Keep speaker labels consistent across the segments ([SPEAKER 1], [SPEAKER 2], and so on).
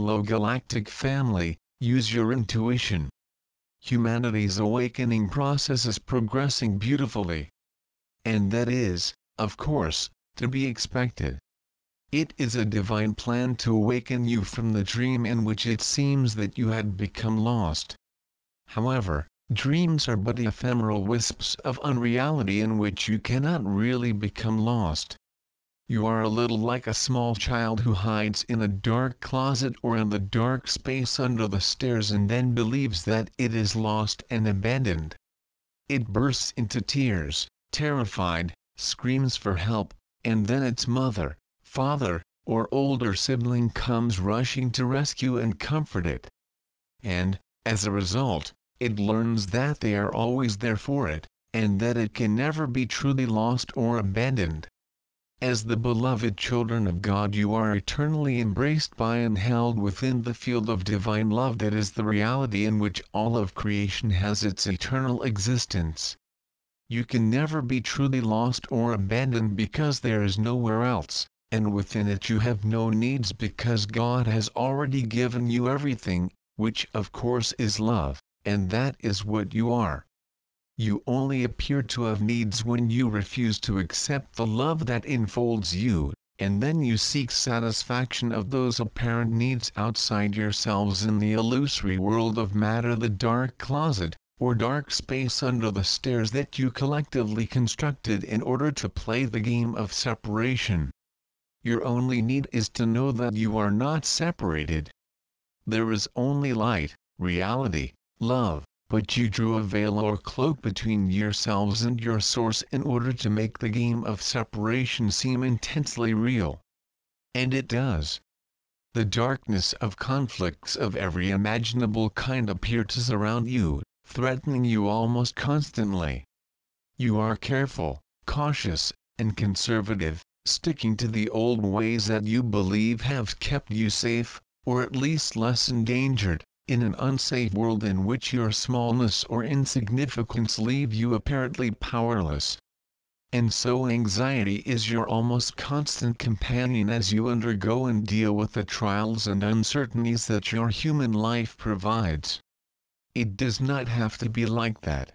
[SPEAKER 1] Hello Galactic family, use your intuition. Humanity's awakening process is progressing beautifully. And that is, of course, to be expected. It is a divine plan to awaken you from the dream in which it seems that you had become lost. However, dreams are but ephemeral wisps of unreality in which you cannot really become lost. You are a little like a small child who hides in a dark closet or in the dark space under the stairs and then believes that it is lost and abandoned. It bursts into tears, terrified, screams for help, and then its mother, father, or older sibling comes rushing to rescue and comfort it. And, as a result, it learns that they are always there for it, and that it can never be truly lost or abandoned. As the beloved children of God, you are eternally embraced by and held within the field of divine love that is the reality in which all of creation has its eternal existence. You can never be truly lost or abandoned because there is nowhere else, and within it you have no needs because God has already given you everything, which of course is love, and that is what you are. You only appear to have needs when you refuse to accept the love that enfolds you, and then you seek satisfaction of those apparent needs outside yourselves in the illusory world of matter, the dark closet, or dark space under the stairs that you collectively constructed in order to play the game of separation. Your only need is to know that you are not separated. There is only light, reality, love. But you drew a veil or cloak between yourselves and your source in order to make the game of separation seem intensely real. And it does. The darkness of conflicts of every imaginable kind appear to surround you, threatening you almost constantly. You are careful, cautious, and conservative, sticking to the old ways that you believe have kept you safe, or at least less endangered, in an unsafe world in which your smallness or insignificance leave you apparently powerless. And so anxiety is your almost constant companion as you undergo and deal with the trials and uncertainties that your human life provides. It does not have to be like that.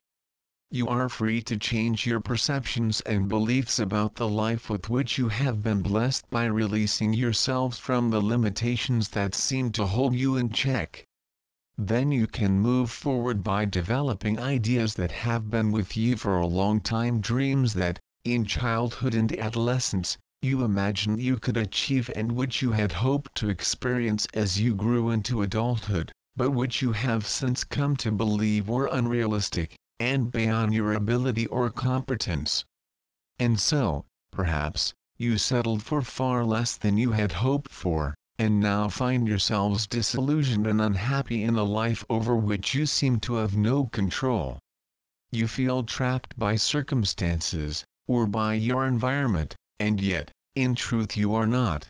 [SPEAKER 1] You are free to change your perceptions and beliefs about the life with which you have been blessed by releasing yourselves from the limitations that seem to hold you in check. Then you can move forward by developing ideas that have been with you for a long time, dreams that, in childhood and adolescence, you imagined you could achieve and which you had hoped to experience as you grew into adulthood, but which you have since come to believe were unrealistic, and beyond your ability or competence. And so, perhaps, you settled for far less than you had hoped for, and now find yourselves disillusioned and unhappy in a life over which you seem to have no control. You feel trapped by circumstances, or by your environment, and yet, in truth you are not.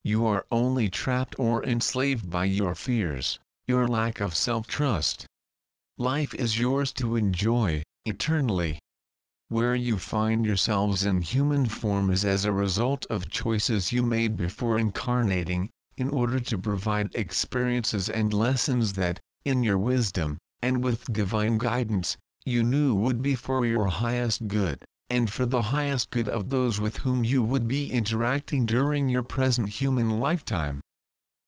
[SPEAKER 1] You are only trapped or enslaved by your fears, your lack of self-trust. Life is yours to enjoy, eternally. Where you find yourselves in human form is as a result of choices you made before incarnating, in order to provide experiences and lessons that, in your wisdom, and with divine guidance, you knew would be for your highest good, and for the highest good of those with whom you would be interacting during your present human lifetime.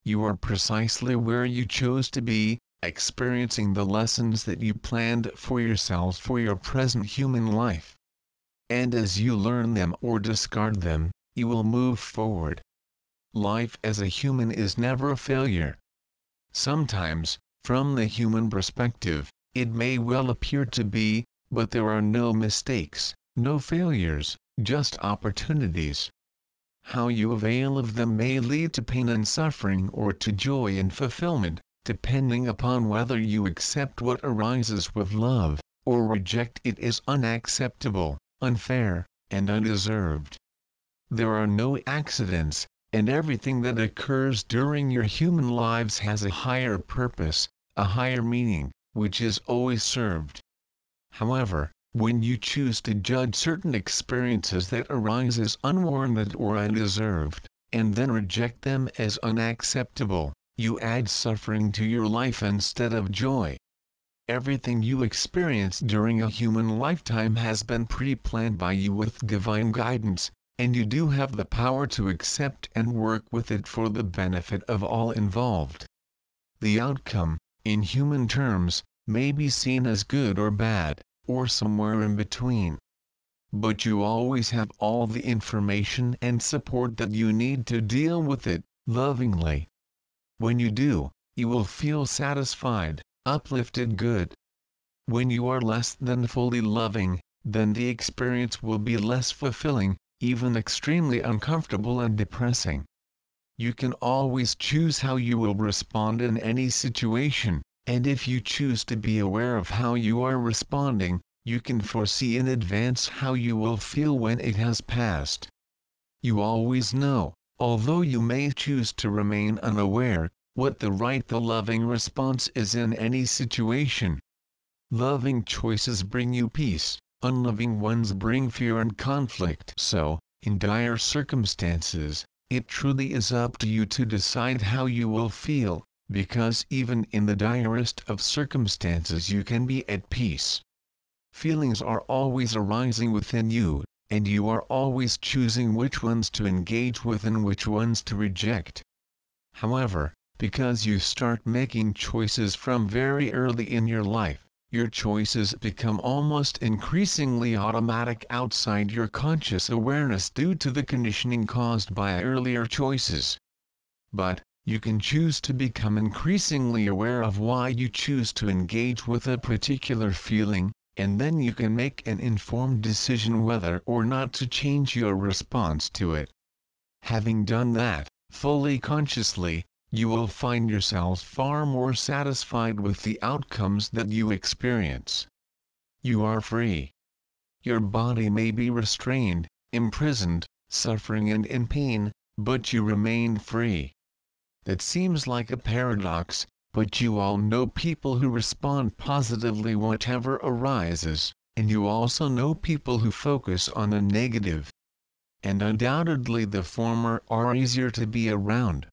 [SPEAKER 1] You are precisely where you chose to be, experiencing the lessons that you planned for yourselves for your present human life. And as you learn them or discard them, you will move forward. Life as a human is never a failure. Sometimes, from the human perspective, it may well appear to be, but there are no mistakes, no failures, just opportunities. How you avail of them may lead to pain and suffering or to joy and fulfillment, depending upon whether you accept what arises with love, or reject it as unacceptable, unfair, and undeserved. There are no accidents, and everything that occurs during your human lives has a higher purpose, a higher meaning, which is always served. However, when you choose to judge certain experiences that arise as unwarranted or undeserved, and then reject them as unacceptable, you add suffering to your life instead of joy. Everything you experience during a human lifetime has been pre-planned by you with divine guidance, and you do have the power to accept and work with it for the benefit of all involved. The outcome, in human terms, may be seen as good or bad, or somewhere in between. But you always have all the information and support that you need to deal with it, lovingly. When you do, you will feel satisfied, uplifted, good. When you are less than fully loving, then the experience will be less fulfilling, even extremely uncomfortable and depressing. You can always choose how you will respond in any situation, and if you choose to be aware of how you are responding, you can foresee in advance how you will feel when it has passed. You always know, although you may choose to remain unaware, what the loving response is in any situation. Loving choices bring you peace, unloving ones bring fear and conflict. So, in dire circumstances, it truly is up to you to decide how you will feel, because even in the direst of circumstances you can be at peace. Feelings are always arising within you, and you are always choosing which ones to engage with and which ones to reject. However, because you start making choices from very early in your life, your choices become almost increasingly automatic outside your conscious awareness due to the conditioning caused by earlier choices. But, you can choose to become increasingly aware of why you choose to engage with a particular feeling, and then you can make an informed decision whether or not to change your response to it. Having done that, fully consciously, you will find yourself far more satisfied with the outcomes that you experience. You are free. Your body may be restrained, imprisoned, suffering and in pain, but you remain free. That seems like a paradox, but you all know people who respond positively whatever arises, and you also know people who focus on the negative. And undoubtedly the former are easier to be around.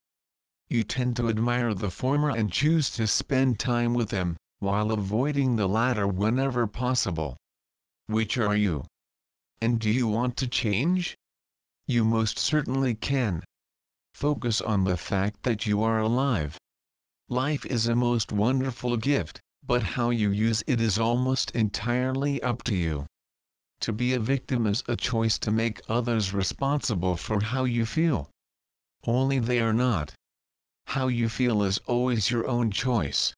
[SPEAKER 1] You tend to admire the former and choose to spend time with them, while avoiding the latter whenever possible. Which are you? And do you want to change? You most certainly can. Focus on the fact that you are alive. Life is a most wonderful gift, but how you use it is almost entirely up to you. To be a victim is a choice to make others responsible for how you feel. Only they are not. How you feel is always your own choice.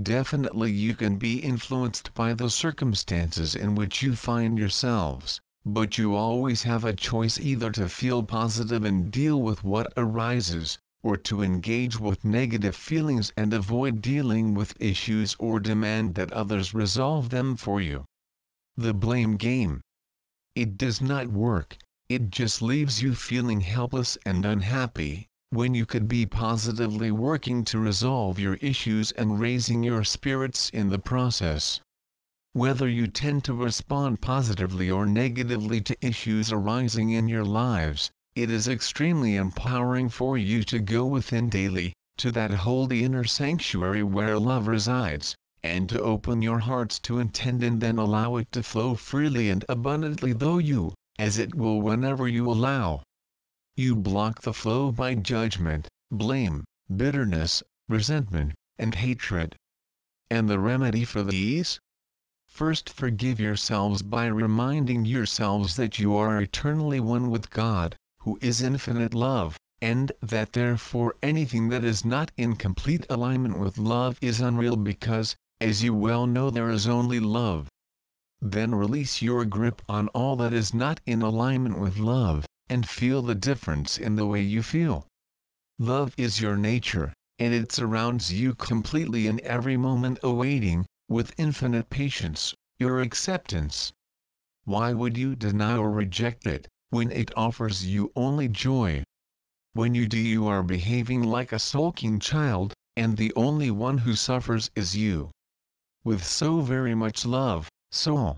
[SPEAKER 1] Definitely you can be influenced by the circumstances in which you find yourselves, but you always have a choice either to feel positive and deal with what arises, or to engage with negative feelings and avoid dealing with issues or demand that others resolve them for you. The blame game. It does not work, it just leaves you feeling helpless and unhappy, when you could be positively working to resolve your issues and raising your spirits in the process. Whether you tend to respond positively or negatively to issues arising in your lives, it is extremely empowering for you to go within daily, to that holy inner sanctuary where love resides, and to open your hearts to intend and then allow it to flow freely and abundantly though you, as it will whenever you allow. You block the flow by judgment, blame, bitterness, resentment, and hatred. And the remedy for these? First, forgive yourselves by reminding yourselves that you are eternally one with God, who is infinite love, and that therefore anything that is not in complete alignment with love is unreal because, as you well know, there is only love. Then release your grip on all that is not in alignment with love, and feel the difference in the way you feel. Love is your nature, and it surrounds you completely in every moment awaiting, with infinite patience, your acceptance. Why would you deny or reject it, when it offers you only joy? When you do, you are behaving like a sulking child, and the only one who suffers is you. With so very much love, soul,